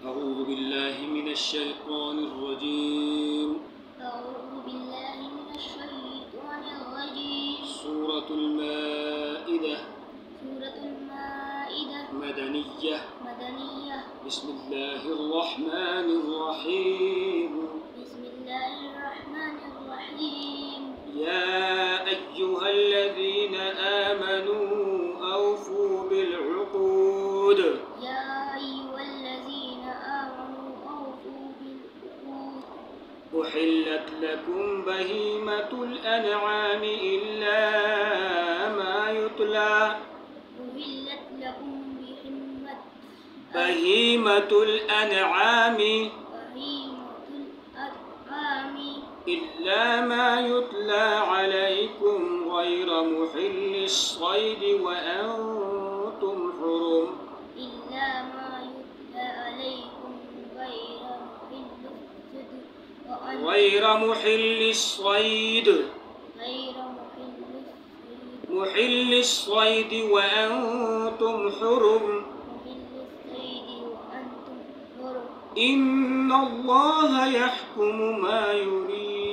أعوذ بالله من الشيطان الرجيم. سورة المائدة. مدنية. بسم الله الرحمن الرحيم. يا أيها الذين آمنوا أوفوا بالعقود. أحلت لكم بهيمة الأنعام إلا ما يتلى. بهيمة الأنعام إلا ما يتلى عليكم غير محل الصيد وأنتم حرم. غير محل الصيد. محل الصيد وأنتم حرم. إن الله يحكم ما يريد.